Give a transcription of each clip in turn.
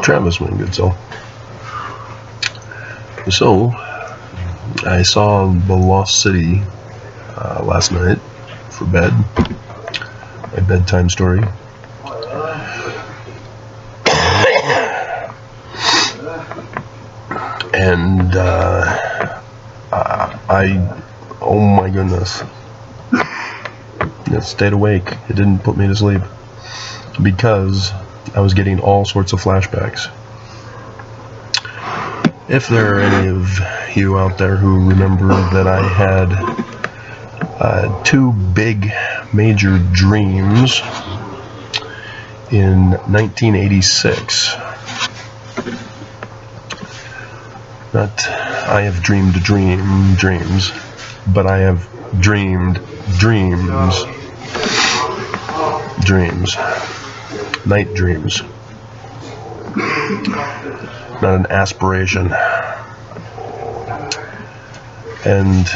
Travis, my good soul. So, I saw The Lost City last night for bed. My bedtime story. And oh my goodness, it stayed awake. It didn't put me to sleep because I was getting all sorts of flashbacks. If there are any of you out there who remember that I had two big major dreams in 1986. Not I have dreamed dreams, but I have dreamed dreams. Night dreams. Not an aspiration. And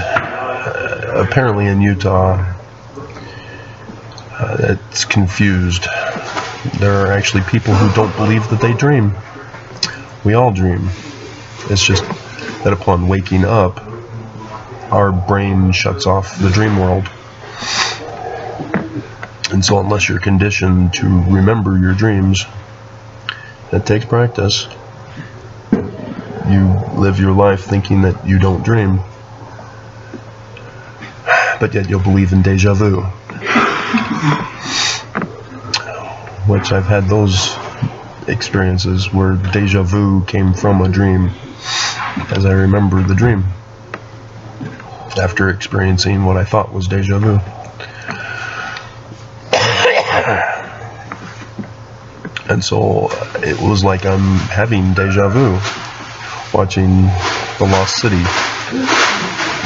apparently in Utah, it's confused. There are actually people who don't believe that they dream. We all dream. It's just that upon waking up, our brain shuts off the dream world. And so unless you're conditioned to remember your dreams, it takes practice. You live your life thinking that you don't dream, but yet you'll believe in deja vu. Which I've had those experiences where deja vu came from a dream, as I remember the dream, after experiencing what I thought was deja vu. And so it was like I'm having deja vu watching The Lost City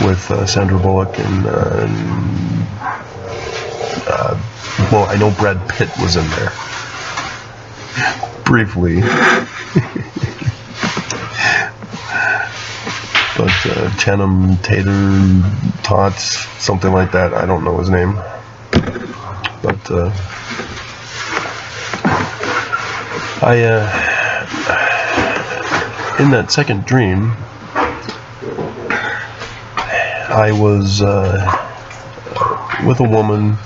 with Sandra Bullock and well, I know Brad Pitt was in there briefly. But Channing Tots, something like that. I don't know his name. But in that second dream, I was with a woman.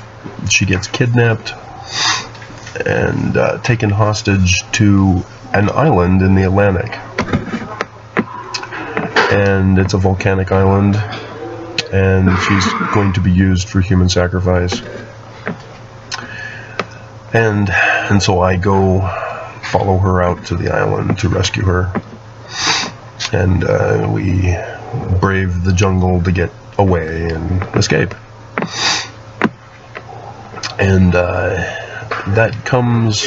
She gets kidnapped and taken hostage to an island in the Atlantic. And it's a volcanic island, and she's going to be used for human sacrifice. And so I go follow her out to the island to rescue her. And we brave the jungle to get away and escape. And that comes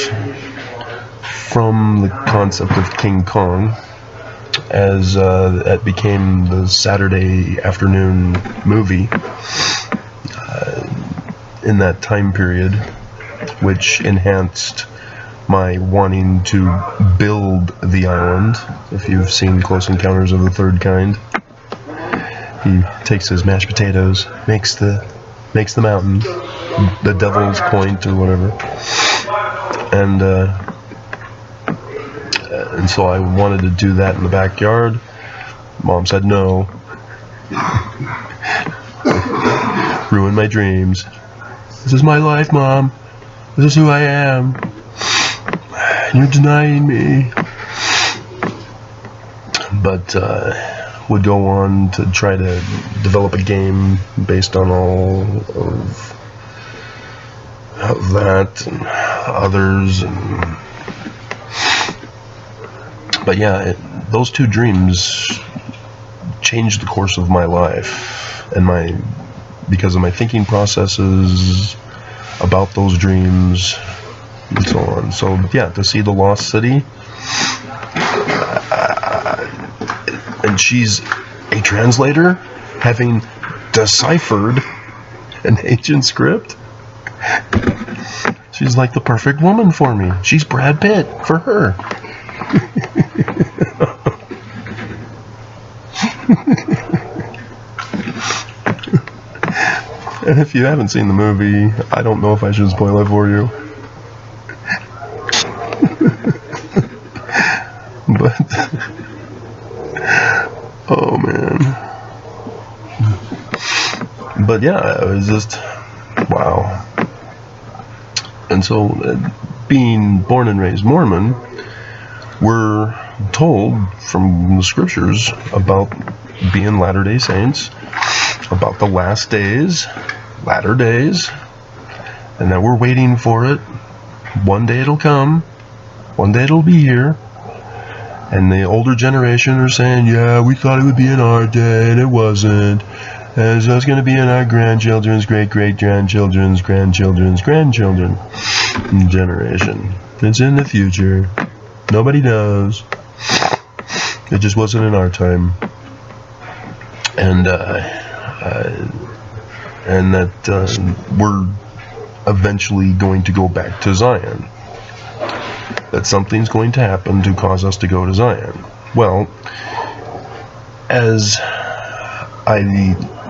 from the concept of King Kong, as it became the Saturday afternoon movie in that time period, which enhanced my wanting to build the island. If you've seen Close Encounters of the Third Kind, he takes his mashed potatoes, makes the mountain, the Devil's Point or whatever, and so I wanted to do that in the backyard. Mom said no. Ruined my dreams. This is my life, Mom. This is who I am. You're denying me. But would go on to try to develop a game based on all of that and others. But yeah, those two dreams changed the course of my life, and because of my thinking processes about those dreams and so on. So yeah, to see The Lost City, and she's a translator, having deciphered an ancient script. She's like the perfect woman for me. She's Brad Pitt for her. And if you haven't seen the movie, I don't know if I should spoil it for you. But yeah, it was just, wow. And so, being born and raised Mormon, we're told from the scriptures about being Latter-day Saints, about the last days, latter days, and that we're waiting for it. One day it'll come, one day it'll be here. And the older generation are saying, yeah, we thought it would be in our day, and it wasn't. And so it's going to be in our grandchildren's, great-great-grandchildren's, grandchildren's, grandchildren generation. It's in the future. Nobody knows. It just wasn't in our time. And that we're eventually going to go back to Zion. That something's going to happen to cause us to go to Zion. Well, as I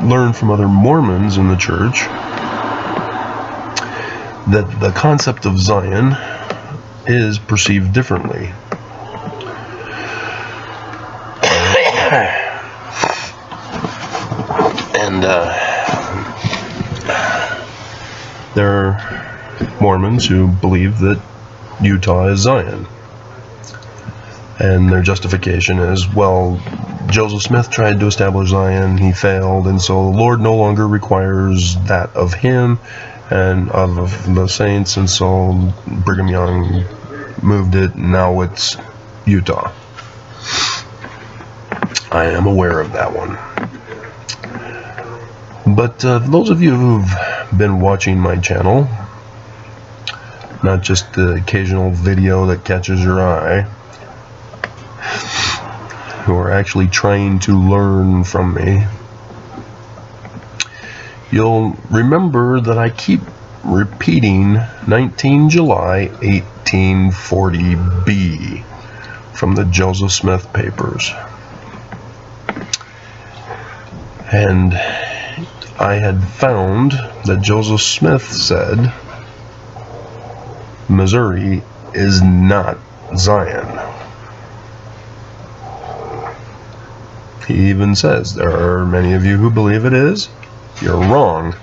learned from other Mormons in the church, that the concept of Zion is perceived differently. And there are Mormons who believe that Utah is Zion. And their justification is, well, Joseph Smith tried to establish Zion, he failed, and so the Lord no longer requires that of him and of the saints, and so Brigham Young moved it, and now it's Utah. I am aware of that one. But those of you who've been watching my channel, not just the occasional video that catches your eye, who are actually trying to learn from me, you'll remember that I keep repeating 19 July 1840b from the Joseph Smith papers. And I had found that Joseph Smith said Missouri is not Zion. He even says, there are many of you who believe it is. You're wrong.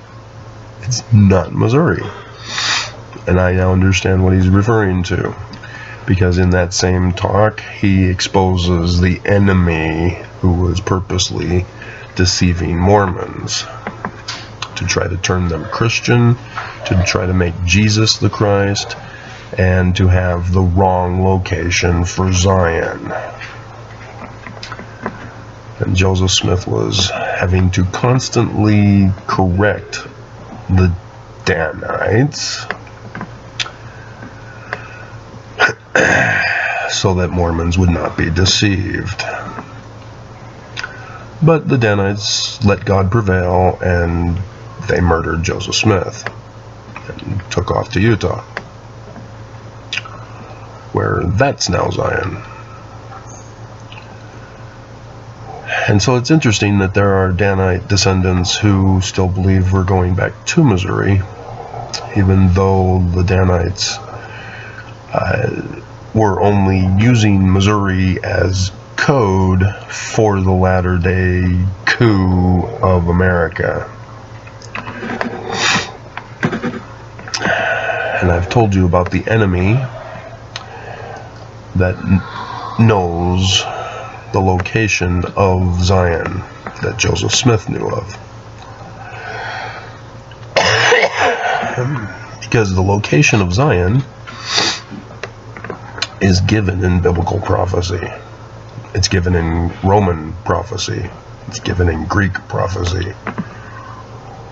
It's not Missouri. And I now understand what he's referring to. Because in that same talk, he exposes the enemy who was purposely deceiving Mormons to try to turn them Christian, to try to make Jesus the Christ, and to have the wrong location for Zion. And Joseph Smith was having to constantly correct the Danites so that Mormons would not be deceived. But the Danites let God prevail, and they murdered Joseph Smith and took off to Utah, where that's now Zion. And so it's interesting that there are Danite descendants who still believe we're going back to Missouri, even though the Danites were only using Missouri as code for the latter-day coup of America. And I've told you about the enemy that knows the location of Zion that Joseph Smith knew of. Because the location of Zion is given in biblical prophecy. It's given in Roman prophecy. It's given in Greek prophecy.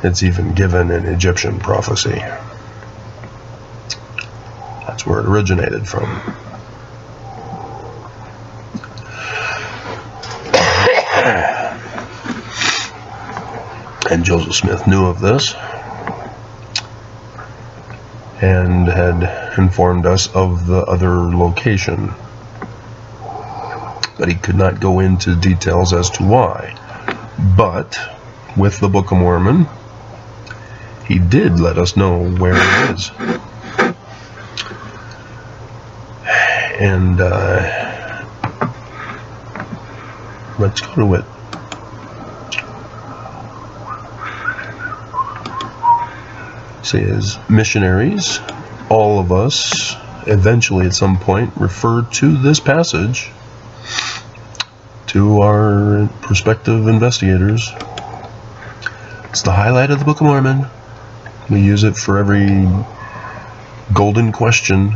It's even given in Egyptian prophecy. That's where it originated from. And Joseph Smith knew of this and had informed us of the other location. But he could not go into details as to why. But with the Book of Mormon, he did let us know where it is. And let's go to it. say as missionaries, all of us eventually at some point refer to this passage to our prospective investigators. It's the highlight of the Book of Mormon. We use it for every golden question.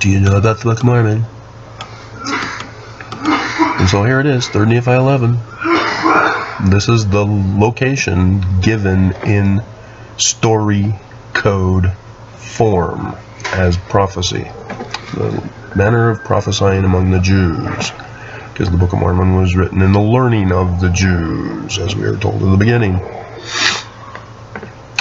Do you know about the Book of Mormon? And so here it is, 3 Nephi 11. This is the location given in story code form as prophecy. The manner of prophesying among the Jews. Because the Book of Mormon was written in the learning of the Jews, as we were told in the beginning.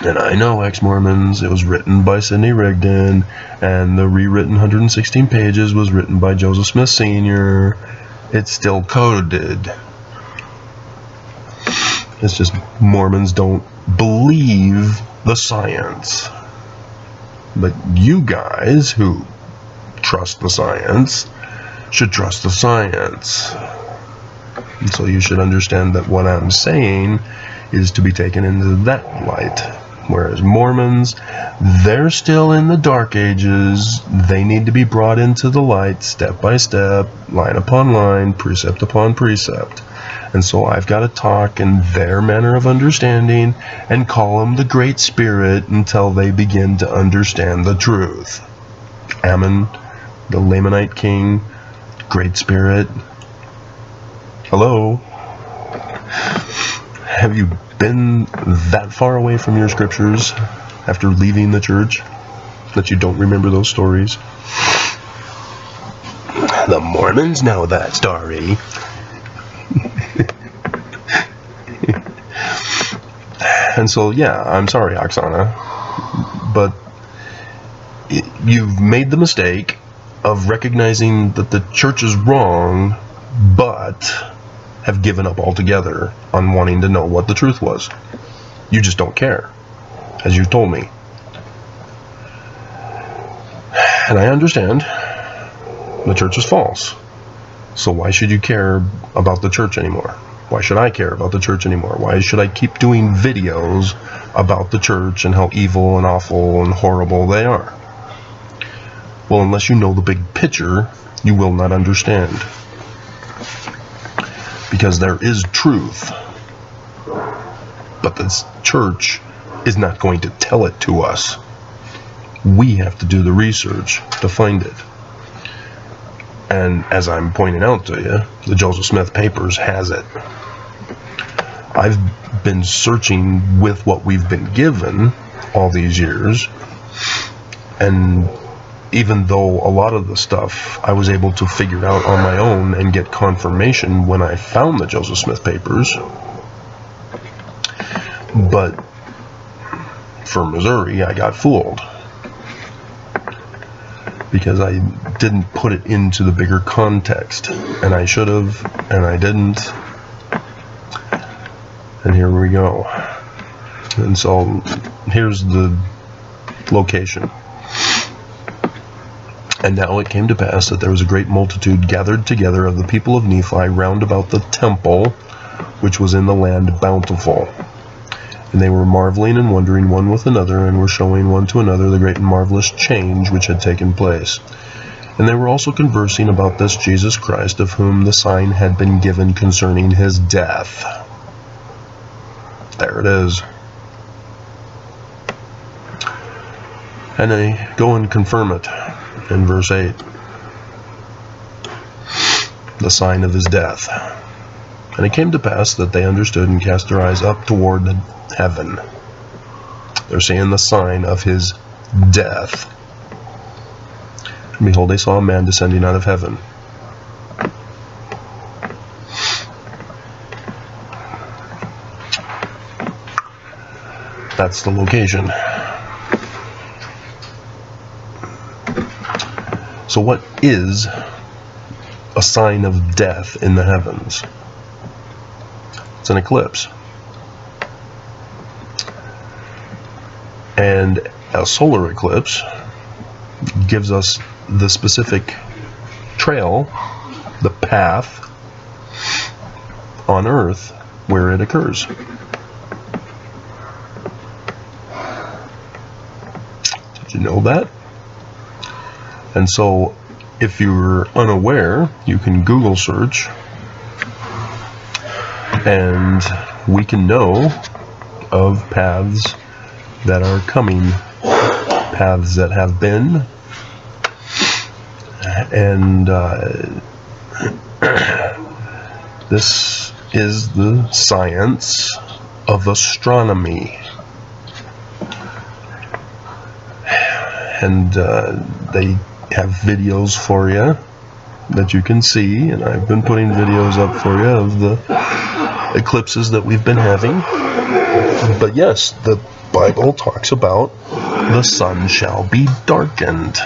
And I know, ex-Mormons, it was written by Sidney Rigdon, and the rewritten 116 pages was written by Joseph Smith Sr. It's still coded. It's just Mormons don't believe the science. But you guys who trust the science should trust the science. And so you should understand that what I'm saying is to be taken into that light. Whereas Mormons, they're still in the dark ages. They need to be brought into the light step by step, line upon line, precept upon precept. And so I've got to talk in their manner of understanding and call them the Great Spirit until they begin to understand the truth. Ammon, the Lamanite king, Great Spirit. Hello? Have you been that far away from your scriptures after leaving the church that you don't remember those stories? The Mormons know that story. And so, yeah, I'm sorry, Oksana, but you've made the mistake of recognizing that the church is wrong, but have given up altogether on wanting to know what the truth was. You just don't care, as you've told me. And I understand the church is false. So why should you care about the church anymore? Why should I care about the church anymore? Why should I keep doing videos about the church and how evil and awful and horrible they are? Well, unless you know the big picture, you will not understand. Because there is truth. But this church is not going to tell it to us. We have to do the research to find it. And as I'm pointing out to you, the Joseph Smith Papers has it. I've been searching with what we've been given all these years, and even though a lot of the stuff I was able to figure out on my own and get confirmation when I found the Joseph Smith Papers, but for Missouri I got fooled because I didn't put it into the bigger context, and I should have, and I didn't. And here we go. And so here's the location. And now it came to pass that there was a great multitude gathered together of the people of Nephi round about the temple, which was in the land Bountiful. And they were marveling and wondering one with another, and were showing one to another the great and marvelous change which had taken place. And they were also conversing about this Jesus Christ, of whom the sign had been given concerning his death. There it is. And they go and confirm it in verse 8. The sign of his death. And it came to pass that they understood and cast their eyes up toward heaven. They're seeing the sign of his death. And behold, they saw a man descending out of heaven. That's the location. So what is a sign of death in the heavens? It's an eclipse. And a solar eclipse gives us the specific trail, the path on Earth where it occurs. Did you know that? And so, if you're unaware, you can Google search, and we can know of paths that are coming, paths that have been, and this is the science of astronomy. And they have videos for you that you can see, and I've been putting videos up for you of the eclipses that we've been having. But yes, the Bible talks about the sun shall be darkened.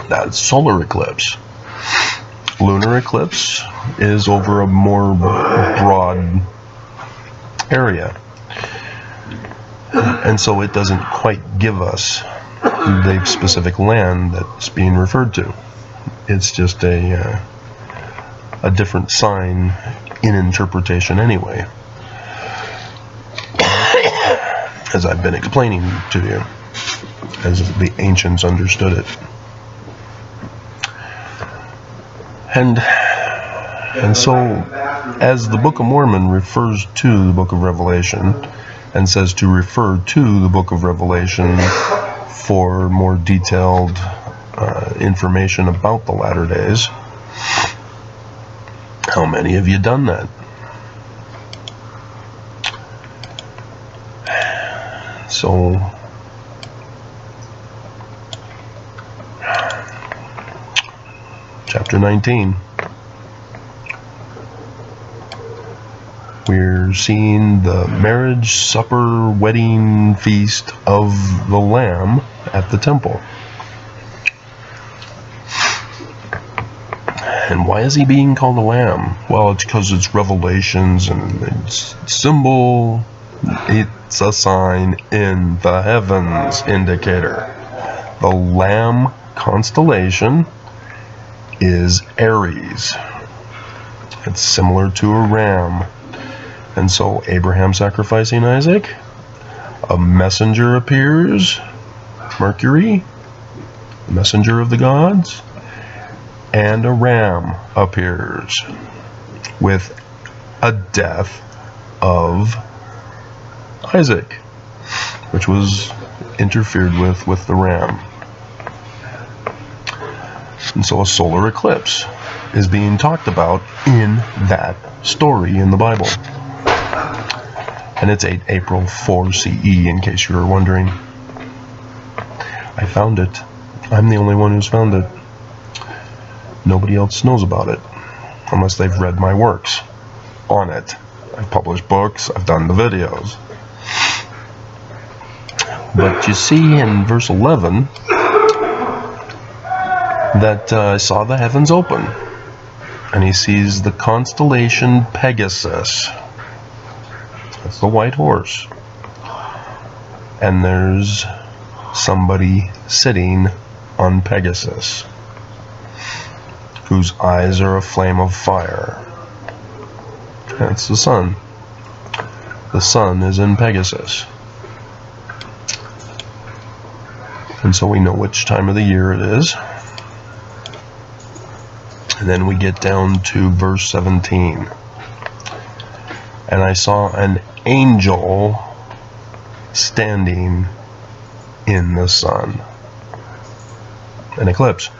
That's solar eclipse. Lunar eclipse is over a more broad area. And so it doesn't quite give us the specific land that's being referred to. It's just a different sign in interpretation anyway, as I've been explaining to you, as the ancients understood it. And so, as the Book of Mormon refers to the Book of Revelation, and says to refer to the Book of Revelation for more detailed information about the latter days, how many have you done that? So, chapter 19. We're seeing the marriage supper wedding feast of the Lamb at the temple. And why is he being called a lamb? Well, it's because it's Revelations and it's symbol. It's a sign in the heavens indicator. The Lamb constellation is Aries. It's similar to a ram. And so Abraham sacrificing Isaac, a messenger appears, Mercury, messenger of the gods, and a ram appears with a death of Isaac, which was interfered with the ram. And so a solar eclipse is being talked about in that story in the Bible. And it's April 4 CE, in case you were wondering. I found it. I'm the only one who's found it. Nobody else knows about it, unless they've read my works on it. I've published books, I've done the videos. But you see in verse 11 that I saw the heavens open, and he sees the constellation Pegasus. That's the white horse. And there's somebody sitting on Pegasus, whose eyes are a flame of fire. That's the sun. The sun is in Pegasus. And so we know which time of the year it is. And then we get down to verse 17. And I saw an angel standing in the sun. An eclipse.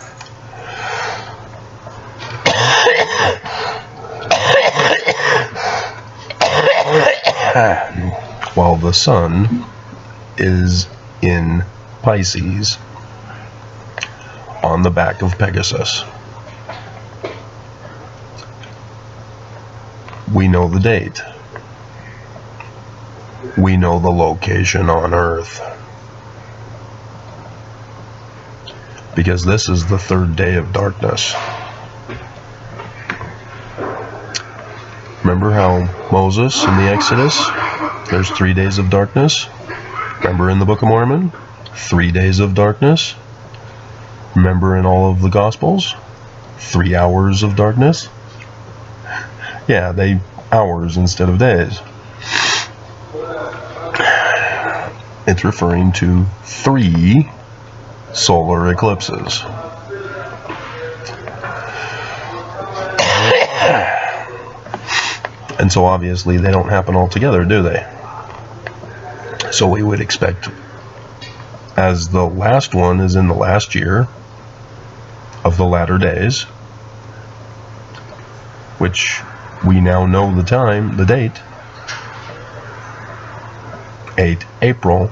While the sun is in Pisces on the back of Pegasus. We know the date. We know the location on Earth. Because this is the third day of darkness. Remember how Moses in the Exodus, there's 3 days of darkness? Remember in the Book of Mormon, 3 days of darkness? Remember in all of the Gospels, 3 hours of darkness? Yeah, they hours instead of days. it's referring to 3 solar eclipses. And so obviously they don't happen all together, do they? So we would expect, as the last one is in the last year of the latter days, which we now know the time, the date, 8 April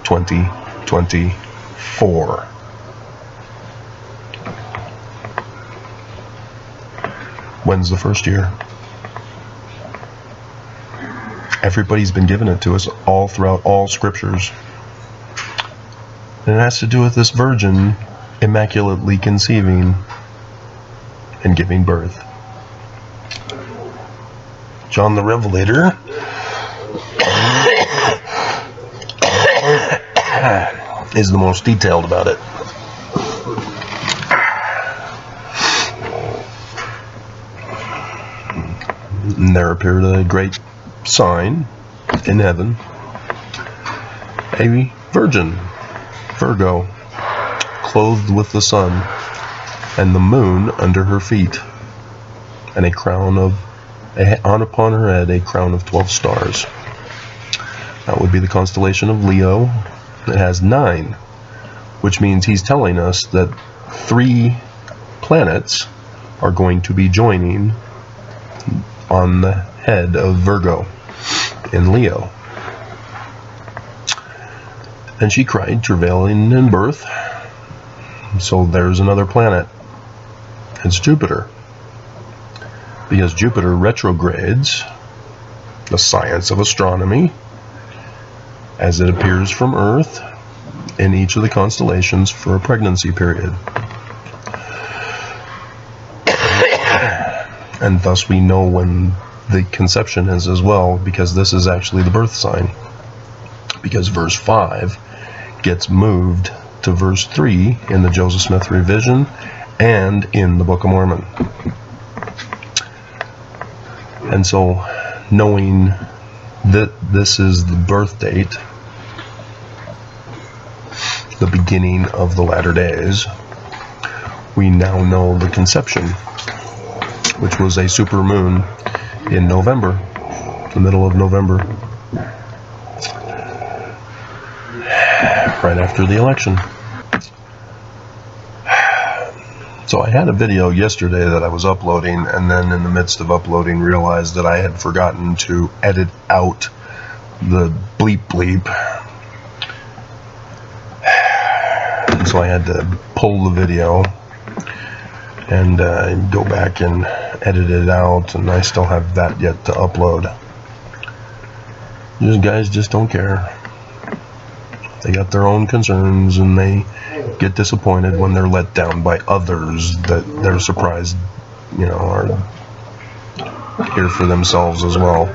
2024. When's the first year? Everybody's been giving it to us all throughout all scriptures. And it has to do with this virgin immaculately conceiving and giving birth. John the Revelator is the most detailed about it. And there appeared a great sign in heaven, a virgin, Virgo, clothed with the sun, and the moon under her feet, and upon her head a crown of 12 stars. That would be the constellation of Leo. It has 9, which means he's telling us that 3 planets are going to be joining on the head of Virgo in Leo. And she cried, travailing in birth. So there's another planet. It's Jupiter. Because Jupiter retrogrades the science of astronomy as it appears from Earth in each of the constellations for a pregnancy period. And thus we know when the conception is as well, because this is actually the birth sign. Because verse 5 gets moved to verse 3 in the Joseph Smith revision and in the Book of Mormon. And so, knowing that this is the birth date, the beginning of the latter days, we now know the conception, which was a supermoon in November, the middle of November, right after the election. So I had a video yesterday that I was uploading, and then in the midst of uploading realized that I had forgotten to edit out the bleep bleep. And so I had to pull the video and go back and edit it out, and I still have that yet to upload. These guys just don't care. They got their own concerns, and they get disappointed when they're let down by others that they're surprised, are here for themselves as well.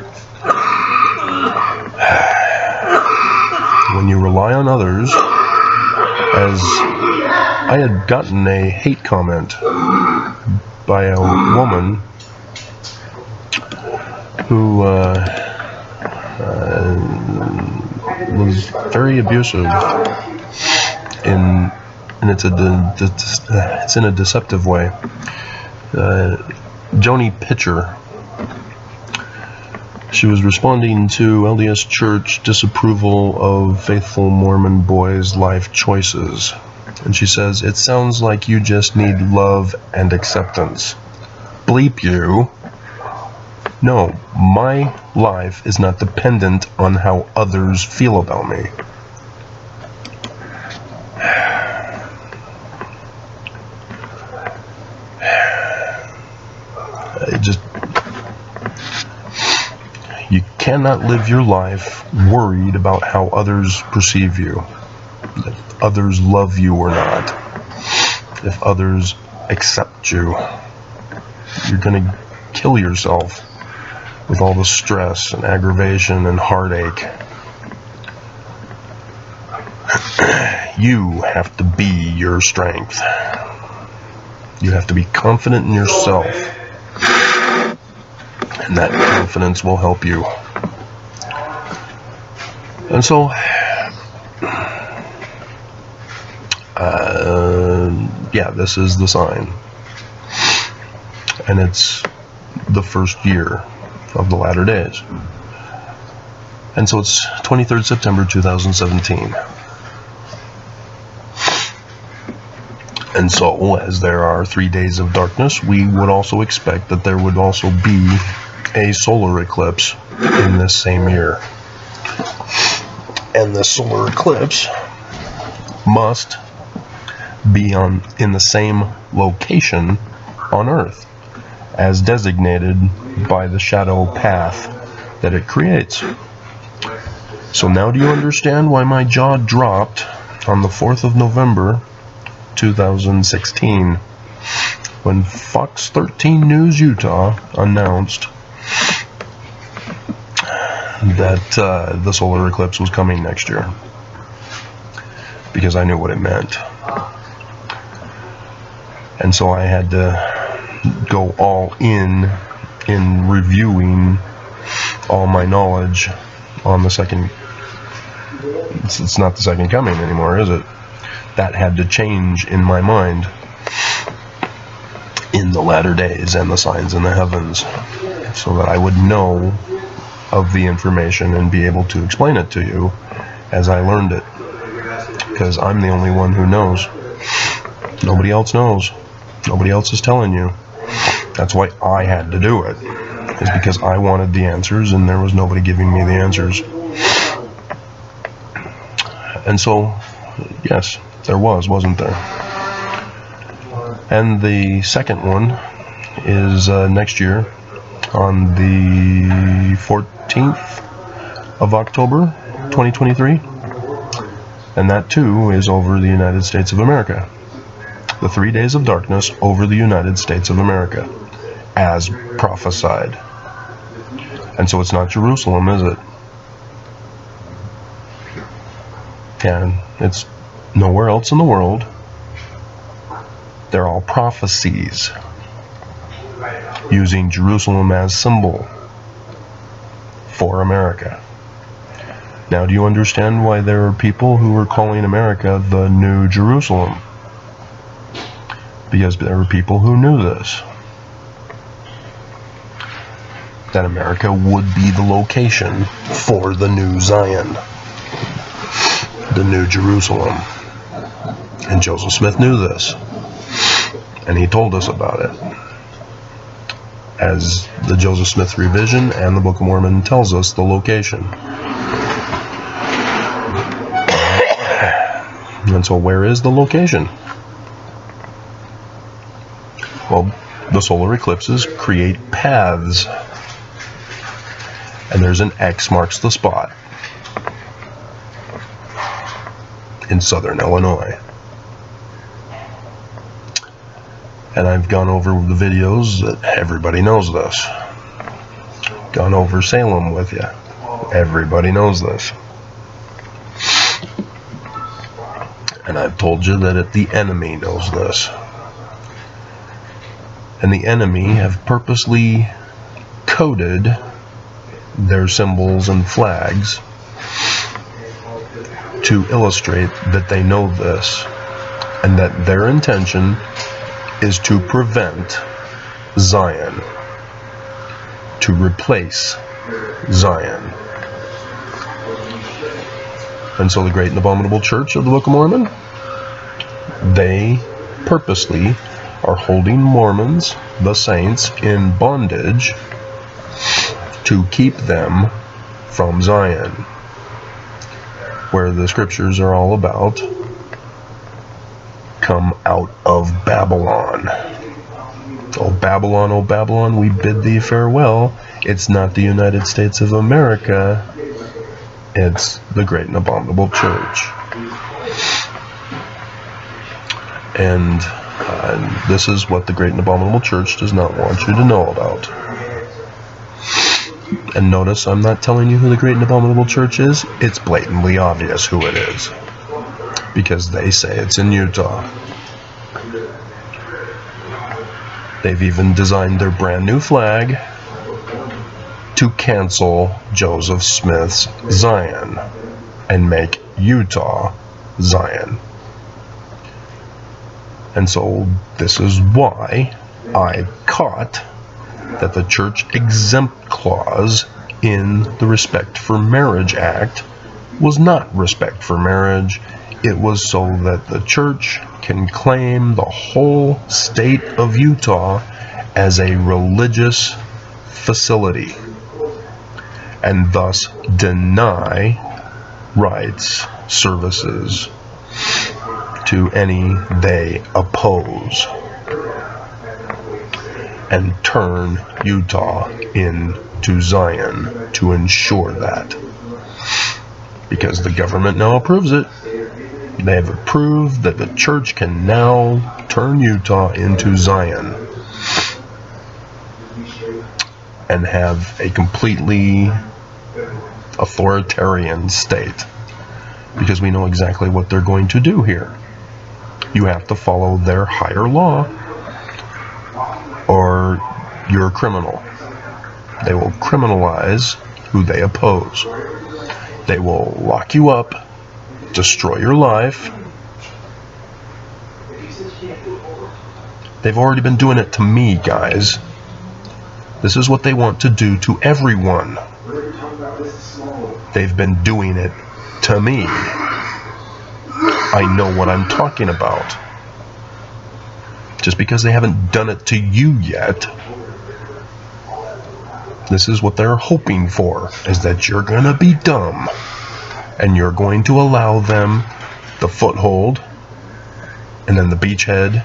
When you rely on others, as I had gotten a hate comment by a woman who was very abusive, and it's in a deceptive way. Joni Pitcher. She was responding to LDS Church disapproval of faithful Mormon boys' life choices. And she says, "It sounds like you just need love and acceptance." Bleep you. No, my life is not dependent on how others feel about me. You cannot live your life worried about how others perceive you. If others love you or not. If others accept you. You're going to kill yourself with all the stress and aggravation and heartache. You have to be your strength. You have to be confident in yourself. And that confidence will help you. And so, Yeah, this is the sign. And it's the first year of the latter days. And so it's 23rd September 2017. And so, as there are 3 days of darkness, we would also expect that there would also be a solar eclipse in this same year. And the solar eclipse must be in the same location on Earth as designated by the shadow path that it creates. So now do you understand why my jaw dropped on the 4th of November 2016 when Fox 13 News Utah announced that the solar eclipse was coming next year? Because I knew what it meant. And so I had to go all in reviewing all my knowledge on the second. It's not the second coming anymore, is it? That had to change in my mind in the latter days and the signs in the heavens, so that I would know of the information and be able to explain it to you as I learned it. Because I'm the only one who knows. Nobody else knows. Nobody else is telling you. That's why I had to do it. It's because I wanted the answers and there was nobody giving me the answers. And so, yes, there wasn't there? And the second one is next year on the 14th of October, 2023. And that too is over the United States of America. The 3 days of darkness over the United States of America, as prophesied. And so it's not Jerusalem, is it? And it's nowhere else in the world. They're all prophecies using Jerusalem as symbol for America. Now, do you understand why there are people who are calling America the New Jerusalem? Because there were people who knew this. That America would be the location for the new Zion, the New Jerusalem. And Joseph Smith knew this. And he told us about it. As the Joseph Smith revision and the Book of Mormon tells us the location. And so where is the location? Well, the solar eclipses create paths. And there's an X marks the spot in southern Illinois. And I've gone over the videos that everybody knows this. Gone over Salem with you. Everybody knows this. And I've told you that the enemy knows this. And the enemy have purposely coded their symbols and flags to illustrate that they know this, and that their intention is to prevent Zion, to replace Zion. And so the Great and Abominable Church of the Book of Mormon, they purposely are holding Mormons, the saints, in bondage to keep them from Zion, where the scriptures are all about come out of Babylon. Oh Babylon, we bid thee farewell. It's not the United States of America. It's the Great and Abominable Church. And this is what the Great and Abominable Church does not want you to know about. And notice, I'm not telling you who the Great and Abominable Church is. It's blatantly obvious who it is. Because they say it's in Utah. They've even designed their brand new flag to cancel Joseph Smith's Zion and make Utah Zion. And so this is why I caught that the church exempt clause in the Respect for Marriage Act was not respect for marriage. It was so that the church can claim the whole state of Utah as a religious facility and thus deny rights, services to any they oppose and turn Utah into Zion to ensure that. Because the government now approves it. They have approved that the church can now turn Utah into Zion and have a completely authoritarian state, because we know exactly what they're going to do here. You have to follow their higher law or you're a criminal. They will criminalize who they oppose. They will lock you up, destroy your life. They've already been doing it to me, guys. This is what they want to do to everyone. They've been doing it to me. I know what I'm talking about. Just because they haven't done it to you yet, this is what they're hoping for, is that you're going to be dumb and you're going to allow them the foothold and then the beachhead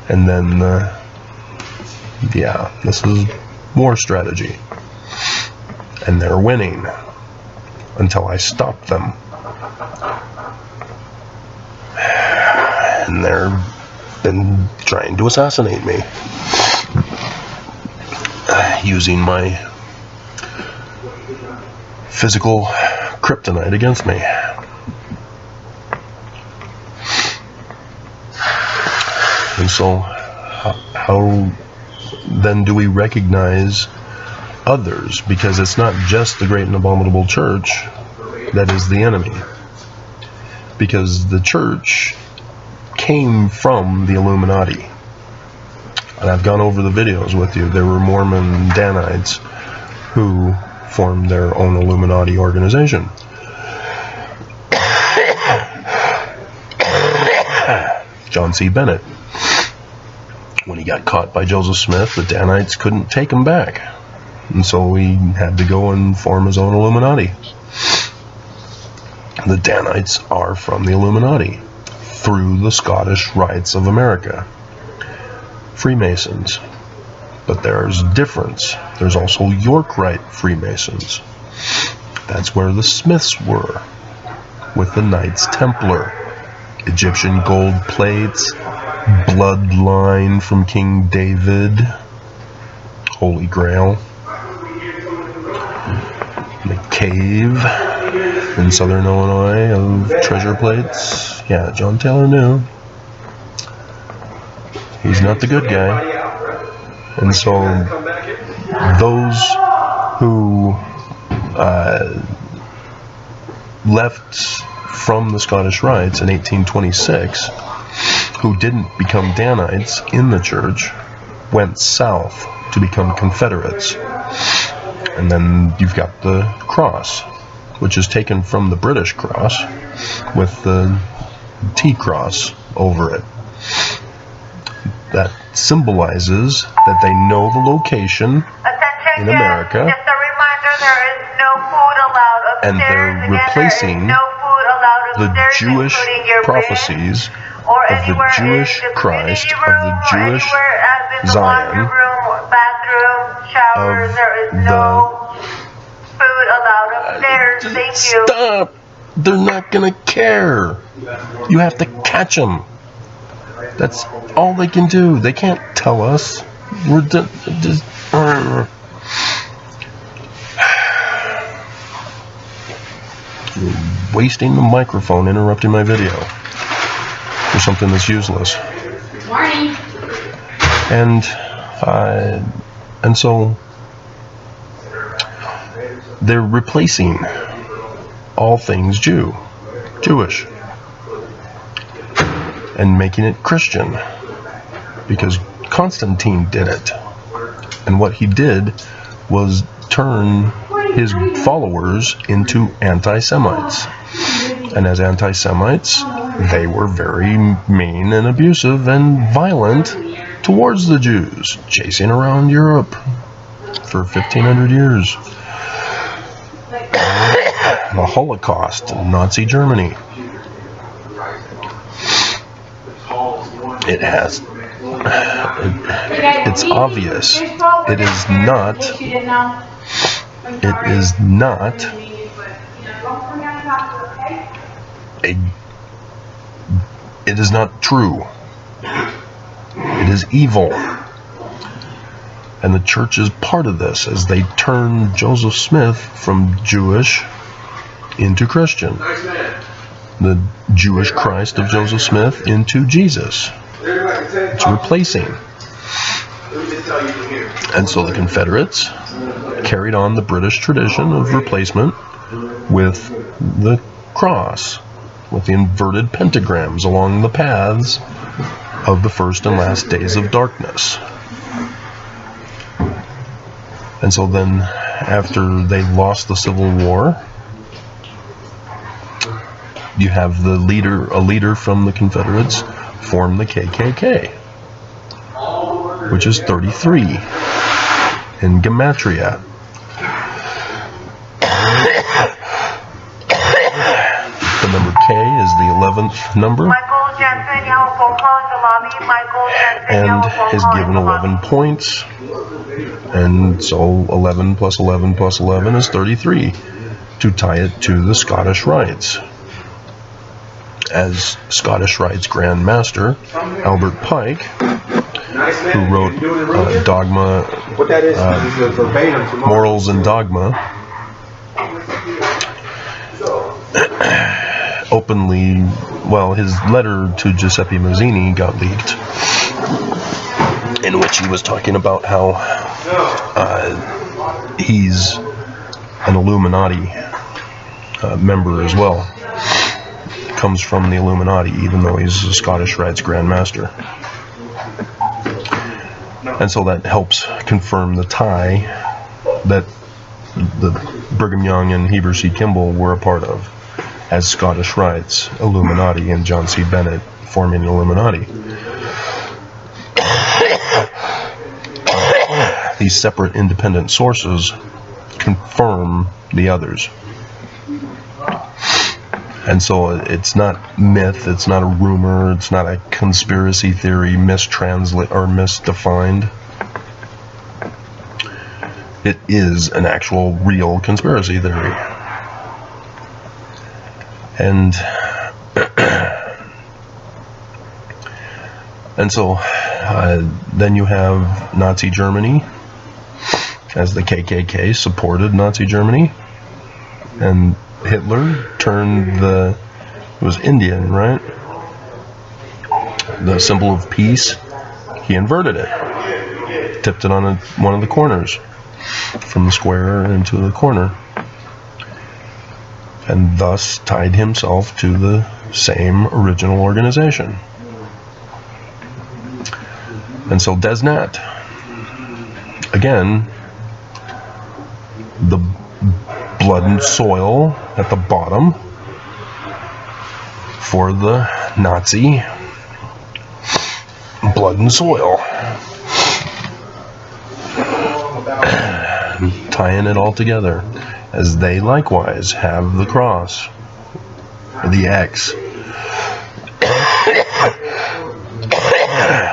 and then this is war strategy. And they're winning until I stop them. And they're been trying to assassinate me using my physical kryptonite against me. And so how then do we recognize others? Because it's not just the great and abominable church that is the enemy. Because the church came from the Illuminati. And I've gone over the videos with you. There were Mormon Danites who formed their own Illuminati organization. John C. Bennett. When he got caught by Joseph Smith, the Danites couldn't take him back. And so he had to go and form his own Illuminati. The Danites are from the Illuminati through the Scottish Rites of America. Freemasons. But there's difference. There's also York Rite Freemasons. That's where the Smiths were, with the Knights Templar. Egyptian gold plates, bloodline from King David, Holy Grail, the cave in southern Illinois of treasure plates. Yeah, John Taylor knew. He's not the good guy. And so those who left from the Scottish Rites in 1826, who didn't become Danites in the church, went south to become Confederates. And then you've got the cross, which is taken from the British cross with the T-cross over it. That symbolizes that they know the location in America, just a reminder, there is no food allowed upstairs. And they're replacing the Jewish prophecies of the Jewish Christ, of the Jewish Zion, Showers, there is no food allowed upstairs. Thank you. Stop! They're not gonna care. You have to catch them. That's all they can do. They can't tell us. We're just You're wasting the microphone, interrupting my video for something that's useless. Morning. And so they're replacing all things Jewish. and making it Christian, because Constantine did it. And what he did was turn his followers into anti-Semites. And as anti-Semites, they were very mean and abusive and violent towards the Jews, chasing around Europe for 1,500 years. The Holocaust in Nazi Germany. It has... it's obvious. It is not it is not true. It is evil. And the church is part of this, as they turn Joseph Smith from Jewish into Christian. The Jewish Christ of Joseph Smith into Jesus. It's replacing. And so the Confederates carried on the British tradition of replacement with the cross, with the inverted pentagrams along the paths of the first and last days of darkness. And so then, after they lost the Civil War, you have a leader from the Confederates form the KKK, which is 33 in Gematria. The number K is the 11th number, and is given 11 points, and so 11 plus 11 plus 11 is 33, to tie it to the Scottish Rites. As Scottish Rites Grand Master Albert Pike, who wrote Dogma, Morals and Dogma, openly, well, his letter to Giuseppe Mazzini got leaked, in which he was talking about how he's an Illuminati member as well. Comes from the Illuminati, even though he's a Scottish Rites Grand Master. And so that helps confirm the tie that the Brigham Young and Heber C. Kimball were a part of, as Scottish Rites, Illuminati, and John C. Bennett forming the Illuminati. These separate independent sources confirm the others. And so it's not myth, it's not a rumor, it's not a conspiracy theory mistranslate or misdefined. It is an actual real conspiracy theory. And so then you have Nazi Germany, as the KKK supported Nazi Germany, and Hitler turned it was Indian, right? The symbol of peace, he inverted it, tipped it on one of the corners, from the square into the corner, and thus tied himself to the same original organization. And so Desnat, again, the blood and soil at the bottom for the Nazi blood and soil, tying it all together, as they likewise have the cross, the X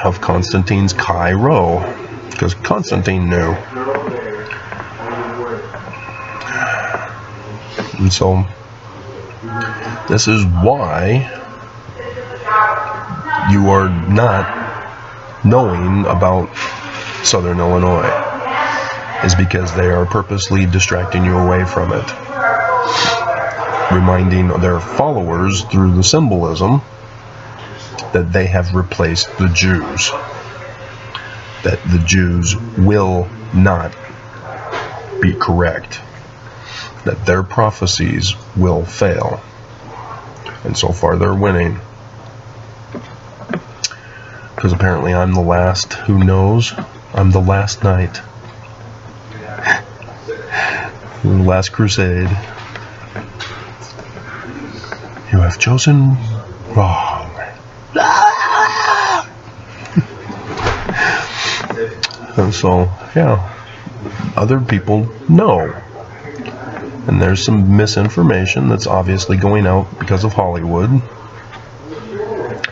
of Constantine's Chi Rho, because Constantine knew. And so this is why you are not knowing about Southern Illinois, is because they are purposely distracting you away from it, reminding their followers through the symbolism that they have replaced the Jews, that the Jews will not be correct, that their prophecies will fail. And so far they're winning. because apparently I'm the last who knows. I'm the last knight. The last crusade. You have chosen wrong. And so, yeah, other people know. And there's some misinformation that's obviously going out because of Hollywood.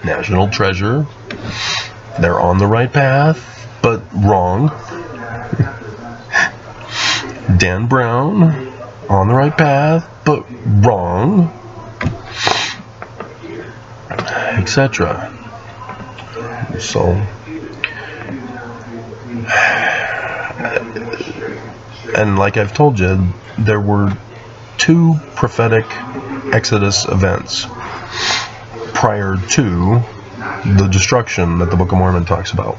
National Treasure. They're on the right path, but wrong. Dan Brown, on the right path, but wrong. Etc. So, and like I've told you, there were 2 prophetic Exodus events prior to the destruction that the Book of Mormon talks about.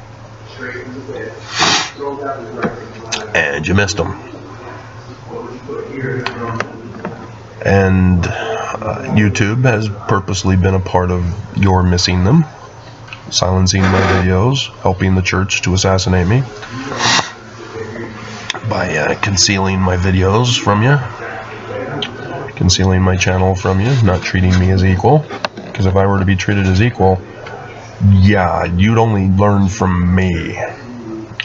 And you missed them. And YouTube has purposely been a part of your missing them, silencing my videos, helping the church to assassinate me by concealing my videos from you, concealing my channel from you, not treating me as equal. Because if I were to be treated as equal, yeah, you'd only learn from me.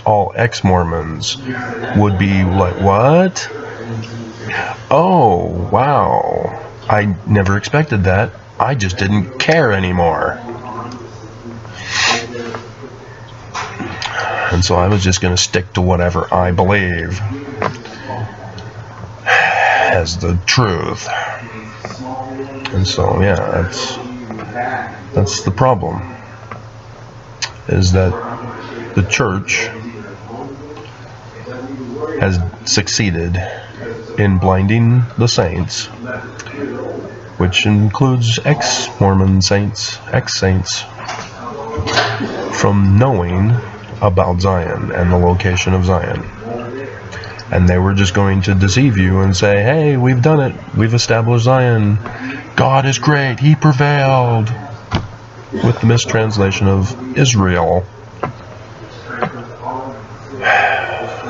All ex-Mormons would be like, what? Oh, wow. I never expected that. I just didn't care anymore. And so I was just going to stick to whatever I believe as the truth. And so, yeah, that's the problem. Is that the church has succeeded in blinding the saints, which includes ex-Mormon saints, ex-saints, from knowing about Zion and the location of Zion. And they were just going to deceive you and say, hey, we've done it. We've established Zion. God is great. He prevailed. With the mistranslation of Israel.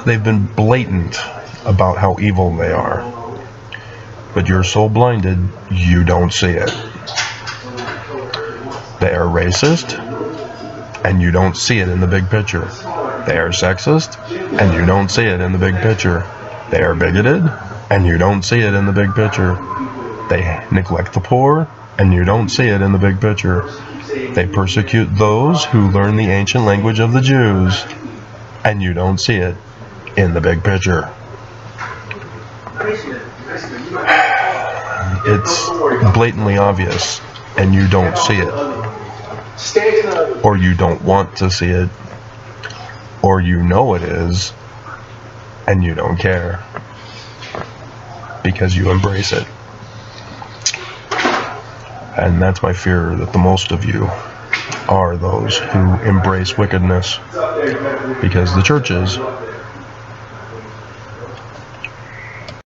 They've been blatant about how evil they are. But you're so blinded, you don't see it. They are racist, and you don't see it in the big picture. They are sexist, and you don't see it in the big picture. They are bigoted, and you don't see it in the big picture. They neglect the poor, and you don't see it in the big picture. They persecute those who learn the ancient language of the Jews, and you don't see it in the big picture. It's blatantly obvious, and you don't see it. Or you don't want to see it. Or you know it is, and you don't care. Because you embrace it. And that's my fear, that the most of you are those who embrace wickedness. Because the churches